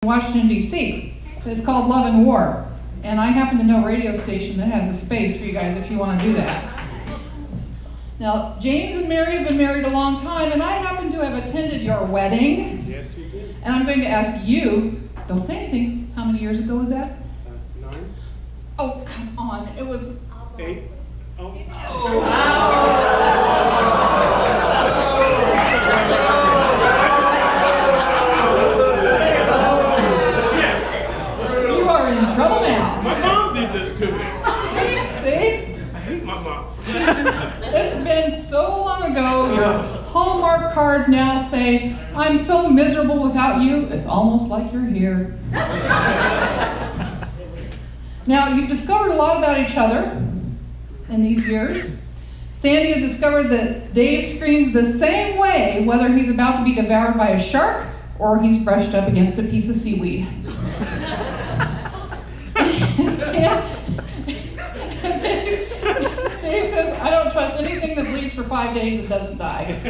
Washington, D.C. It's called Love and War. And I happen to know a radio station that has a space for you guys if you want to do that. Now, James and Mary have been married a long time, and I happen to have attended your wedding. Yes, you did. And I'm going to ask you, don't say anything, how many years ago was that? 9. Oh, come on, it was... 8. Oh. You are in trouble now. My mom did this to me. See? I hate my mom. It's been so long ago, your Hallmark card now say, I'm so miserable without you, it's almost like you're here. Now, you've discovered a lot about each other in these years. Sandy has discovered that Dave screams the same way whether he's about to be devoured by a shark or he's brushed up against a piece of seaweed. Dave says, I don't trust anything that bleeds for 5 days and doesn't die.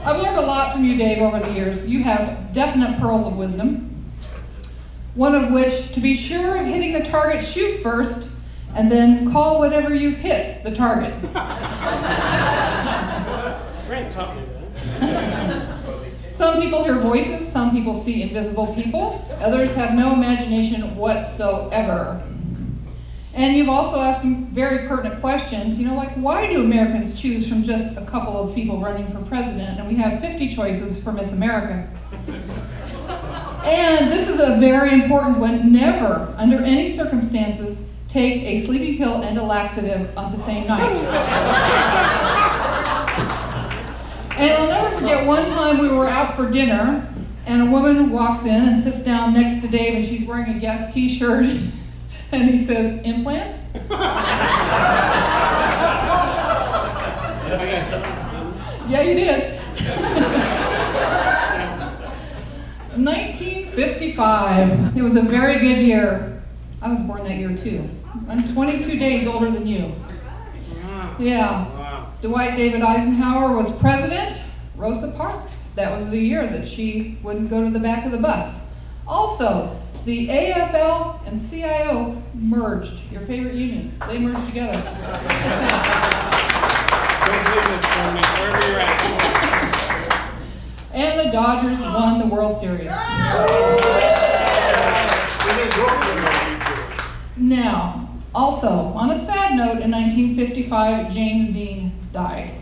I've learned a lot from you, Dave, over the years. You have definite pearls of wisdom. One of which, to be sure of hitting the target, shoot first, and then call whatever you've hit the target. Frank taught me that. Some people hear voices, some people see invisible people, others have no imagination whatsoever. And you've also asked very pertinent questions, like why do Americans choose from just a couple of people running for president, and we have 50 choices for Miss America? And this is a very important one, never, under any circumstances, take a sleeping pill and a laxative on the same night. And I'll never forget one time we were out for dinner, and a woman walks in and sits down next to Dave, and she's wearing a Guess t-shirt. And he says, implants? Yeah, you did. 1955. It was a very good year. I was born that year too. I'm 22 days older than you. Yeah. Dwight David Eisenhower was president. Rosa Parks, that was the year that she wouldn't go to the back of the bus. Also, the AFL and CIO merged. Your favorite unions, they merged together. Don't leave this for me, wherever you're at. And the Dodgers won the World Series. Now, also, on a sad note, in 1955, James Dean died.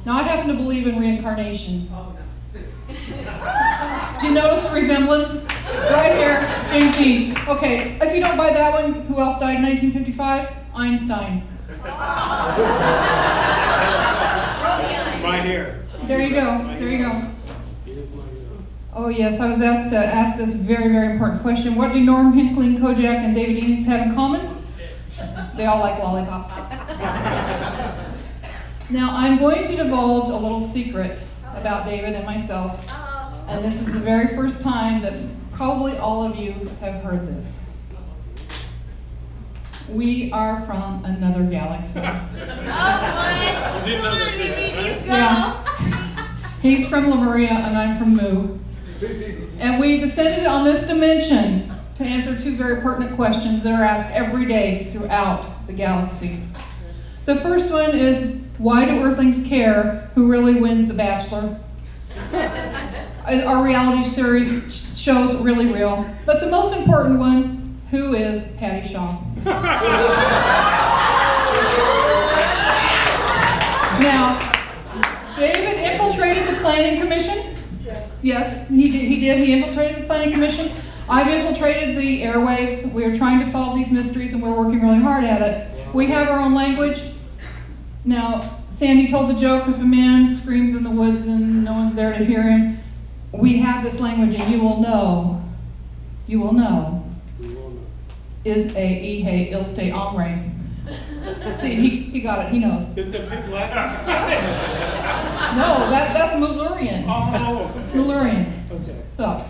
Now, I happen to believe in reincarnation. Do you notice the resemblance? Right here, James Dean. Okay, if you don't buy that one, who else died in 1955? Einstein. My hair. There you go, there you go. Oh yes, I was asked to ask this very, very important question. What do Norm Hinckley, Kojak, and David Eneix have in common? They all like lollipops. Now, I'm going to divulge a little secret about David and myself. And this is the very first time that probably all of you have heard this. We are from another galaxy. I didn't know that, did I? Yeah. He's from Lemuria and I'm from Mu. And we descended on this dimension to answer two very pertinent questions that are asked every day throughout the galaxy. The first one is, why do Earthlings care who really wins The Bachelor? Our reality series shows really real. But the most important one, who is Patty Shaw? Now, David infiltrated the Planning Commission. Yes, he did. He infiltrated the Planning Commission. I've infiltrated the airwaves. We are trying to solve these mysteries, and we're working really hard at it. We have our own language. Now, Sandy told the joke, if a man screams in the woods and no one's there to hear him, we have this language, and you will know, is a ihe ilste omre. See, he got it, he knows. Did the big Latin? No, that's Malurian. Oh. It's Malurian. Okay. So,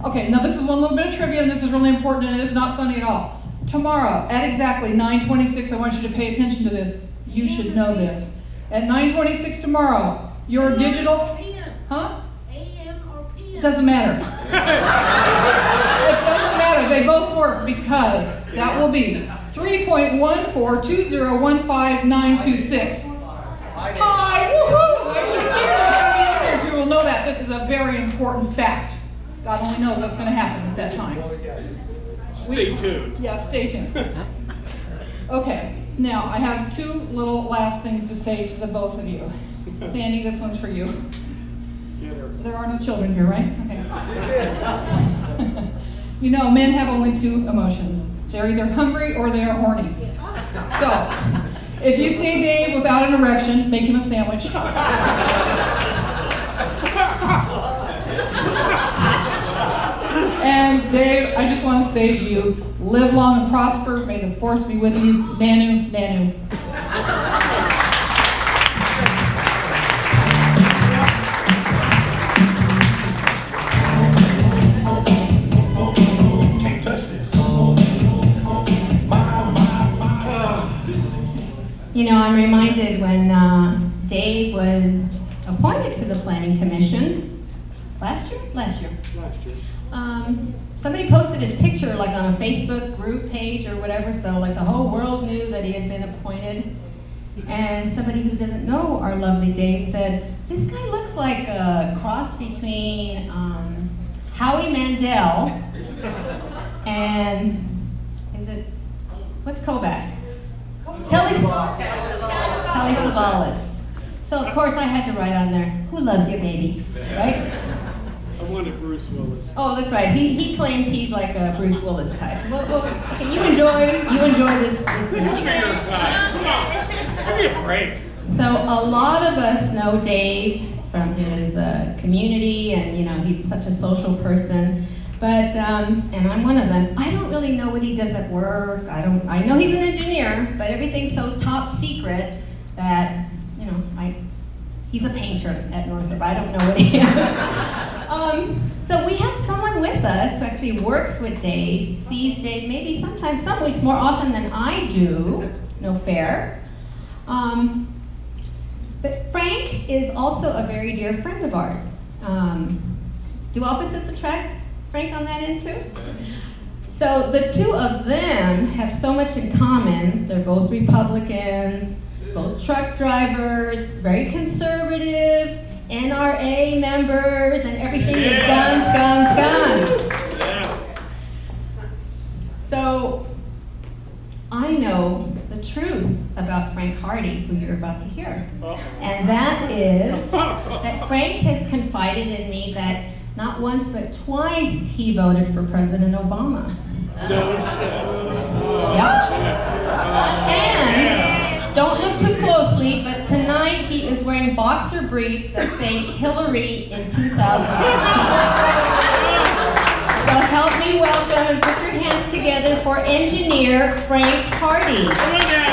okay, now this is one little bit of trivia, and this is really important, and it's not funny at all. Tomorrow, at exactly 9:26, I want you to pay attention to this. You should know this. At 9:26 tomorrow, your digital, huh? AM or PM? It doesn't matter. It doesn't matter. They both work because that will be 3.142015926. Hi, woohoo! I should hear that. You will know that. This is a very important fact. God only knows what's going to happen at that time. Stay tuned. Yeah, stay tuned. Okay, now I have two little last things to say to the both of you. Sandy, this one's for you. There are no children here, right? Okay. You know, men have only two emotions. They're either hungry or they are horny. So, if you see Dave without an erection, make him a sandwich. And Dave, I just want to say to you, live long and prosper. May the force be with you. Nanu, Nanu. Can't touch this. You know, I'm reminded when Dave was appointed to the Planning Commission last year. Last year. Somebody posted his picture like on a Facebook group page or whatever, so like the whole world knew that he had been appointed. And somebody who doesn't know our lovely Dave said, this guy looks like a cross between Howie Mandel and, what's Kovac? Kelly Savalas. So of course I had to write on there, who loves you, baby, right? I wanted Bruce Willis. Oh, that's right. He claims he's like a Bruce Willis type. Well, okay, you enjoy this. Give me your side. Come on. Give me a break. So a lot of us know Dave from his community, and you know he's such a social person. But and I'm one of them. I don't really know what he does at work. I know he's an engineer, but everything's so top secret that you know he's a painter at Northrop. I don't know what he is. So we have someone with us who actually works with Dave, sees Dave maybe sometimes, some weeks more often than I do. No fair. But Frank is also a very dear friend of ours. Do opposites attract? Frank on that end too? So the two of them have so much in common. They're both Republicans, both truck drivers, very conservative, NRA members, and everything is guns, guns, guns. Yeah. So I know the truth about Frank Hardy, who you're about to hear. And that is that Frank has confided in me that not once but twice he voted for President Obama. No shit. Yep. And don't look too closely, but tonight he is wearing boxer briefs that say Hillary in 2016. So help me welcome and put your hands together for engineer Frank Hardy. Come on down.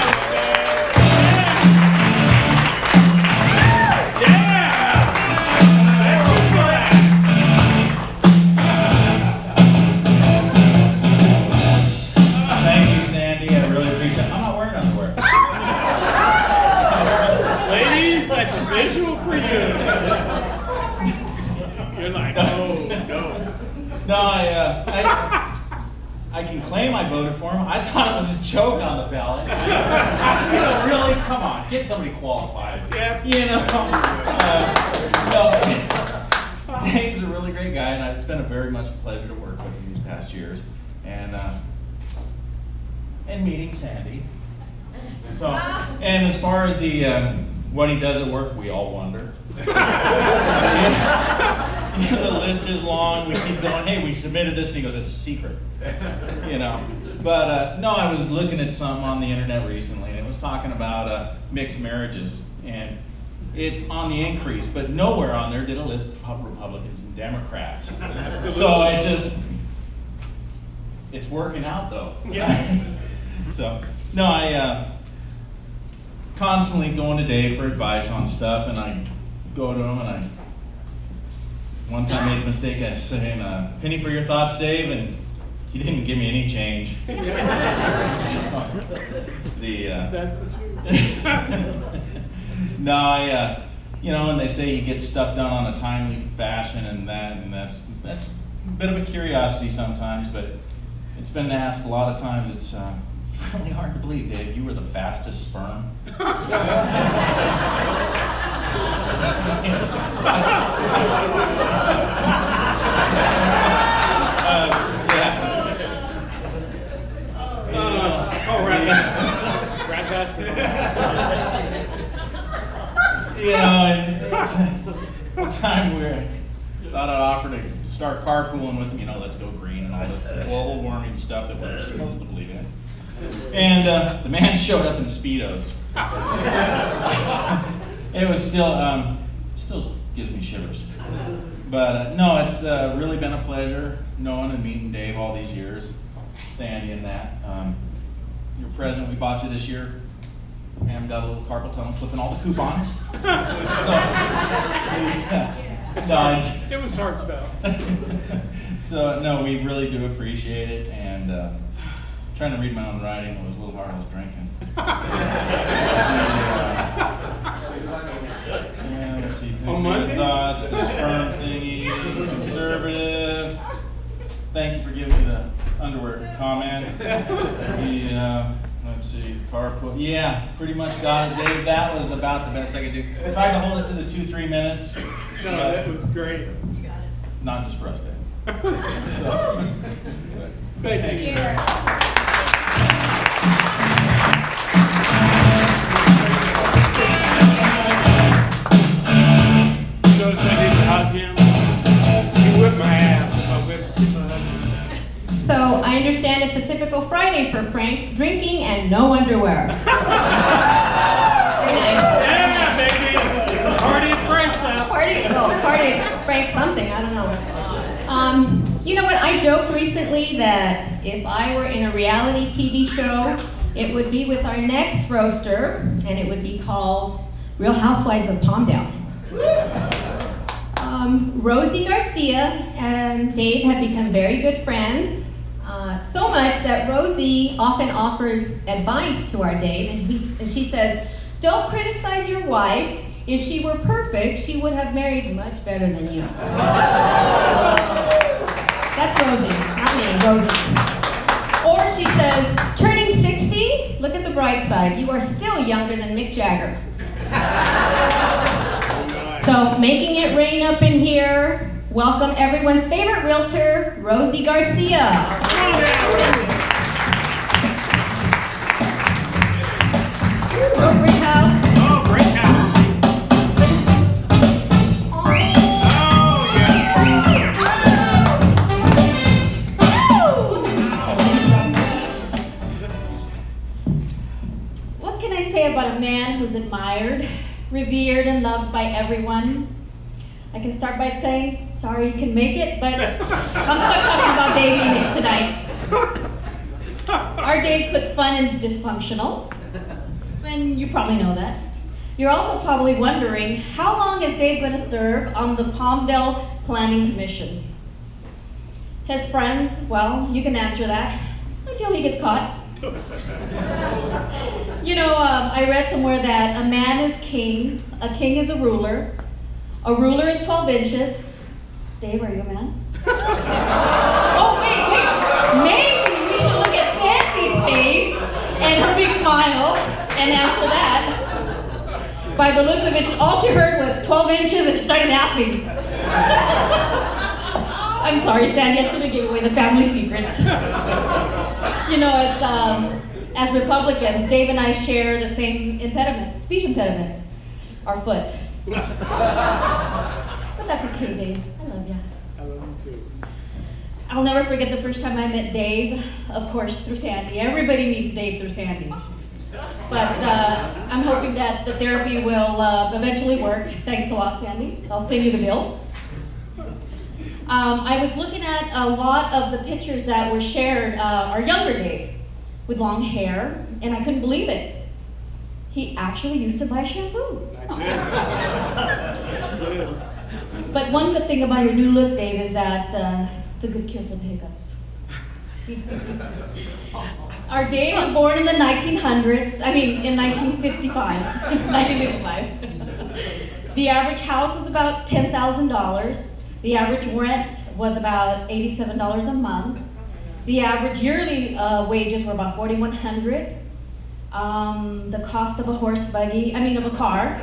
Visual for you. You're like, oh, no. No, I can claim I voted for him. I thought it was a joke on the ballot. You know, really, come on, get somebody qualified. Yeah. You know, no, Dave's a really great guy, and it's been a very much a pleasure to work with him these past years, and meeting Sandy. So, and as far as the what he does at work, we all wonder. The list is long. We keep going. Hey, we submitted this, and he goes, "It's a secret." You know. But no, I was looking at something on the internet recently, and it was talking about mixed marriages, and it's on the increase. But nowhere on there did it list Republicans and Democrats. So it's working out though. Yeah. So no, I constantly going to Dave for advice on stuff, and I go to him, and I one time made the mistake of saying, "Penny for your thoughts, Dave," and he didn't give me any change. So, That's the truth. no, and they say he gets stuff done on a timely fashion and that's a bit of a curiosity sometimes, but it's been asked a lot of times. It's really hard to believe, Dave, you were the fastest sperm. Rat basketball. It's one time we thought I'd offer to start carpooling with him, let's go green and all this global warming stuff that we're supposed to believe in. And the man showed up in Speedos. It was still gives me shivers. But no, it's really been a pleasure knowing and meeting Dave all these years, Sandy and that. Your present we bought you this year, Pam got a little carpal tunnel flipping all the coupons. It was heartfelt. So no, we really do appreciate it, and trying to read my own writing was a little hard. I was drinking. Let's see. On Monday? Thoughts, the sperm thingy, conservative. Thank you for giving me the underwear comment. Let's see, carpool. Yeah, pretty much got it, Dave. That was about the best I could do. Tried to hold it to the 2-3 minutes. No, that was great. Not just for us, Dave. So, Thank you. Notice I didn't hug him. He whipped my ass if I whipped him. So I understand it's a typical Friday for Frank, drinking and no underwear. Very nice. Yeah, baby. Party at Frank's house. Party at Frank something, I don't know. You know what, I joked recently that if I were in a reality TV show, it would be with our next roaster, and it would be called Real Housewives of Palmdale. Rosie Garcia and Dave have become very good friends, so much that Rosie often offers advice to our Dave, and she says, "Don't criticize your wife. If she were perfect, she would have married much better than you." That's Rosie, not me, Rosie. Or she says, "Turning 60, look at the bright side. You are still younger than Mick Jagger." So, making it rain up in here, welcome everyone's favorite realtor, Rosie Garcia. Oh, great house. Oh, great house. Oh, yeah. What can I say about a man who's admired, revered, and loved by everyone? I can start by saying, sorry you can make it, but I'm stuck talking about Dave Eneix tonight. Our Dave puts fun in dysfunctional, and you probably know that. You're also probably wondering, how long is Dave going to serve on the Palmdale Planning Commission? His friends, well, you can answer that until he gets caught. I read somewhere that a man is king, a king is a ruler is 12 inches. Dave, are you a man? Oh, wait. Maybe we should look at Sandy's face and her big smile and answer that. By the looks of it, all she heard was 12 inches and she started laughing. I'm sorry, Sandy, I should have given away the family secrets. As Republicans, Dave and I share the same speech impediment, our foot. But that's okay, Dave. I love you. I love you too. I'll never forget the first time I met Dave, of course, through Sandy. Everybody meets Dave through Sandy. But I'm hoping that the therapy will eventually work. Thanks a lot, Sandy. I'll send you the bill. I was looking at a lot of the pictures that were shared, our younger Dave, with long hair, and I couldn't believe it. He actually used to buy shampoo. I did. But one good thing about your new look, Dave, is that it's a good cure for the hiccups. Our Dave was born in the 1900s, in 1955. 1955. The average house was about $10,000. The average rent was about $87 a month. The average yearly wages were about $4,100. The cost of a of a car,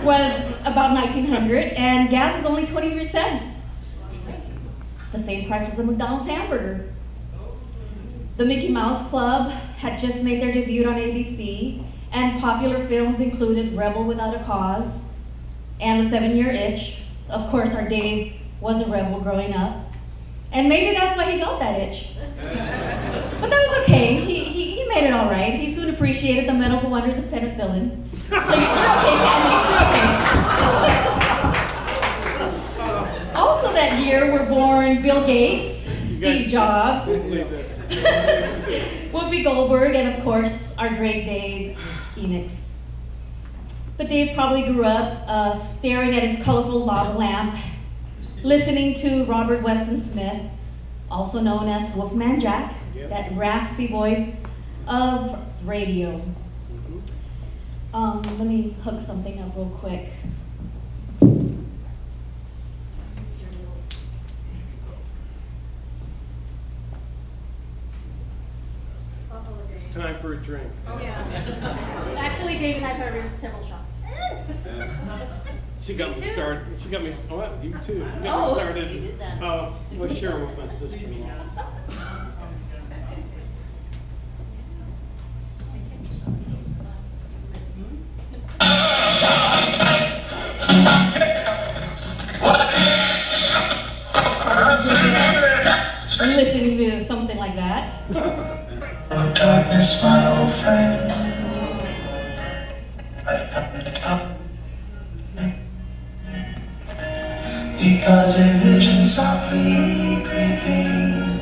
was about $1,900, and gas was only 23 cents. The same price as a McDonald's hamburger. The Mickey Mouse Club had just made their debut on ABC, and popular films included Rebel Without a Cause and The 7-Year Itch. Of course, our Dave was a rebel growing up, and maybe that's why he got that itch. But that was okay. He made it all right. He soon appreciated the medical wonders of penicillin. So you're okay, Sandy, you're okay. Also that year were born Bill Gates, Steve Jobs, Whoopi Goldberg, and of course, our great Dave, Eneix. But Dave probably grew up staring at his colorful lava lamp, listening to Robert Weston Smith, also known as Wolfman Jack, that raspy voice of radio. Let me hook something up real quick. It's time for a drink. Oh yeah. Actually, Dave and I have several shots. She got me started. She got me. Oh, you too. You got me Oh, started. you did that. We'll share with my sister-in-law. Listening to something like that. Oh, darkness, my old friend, I've come to talk. Because a vision softly creeping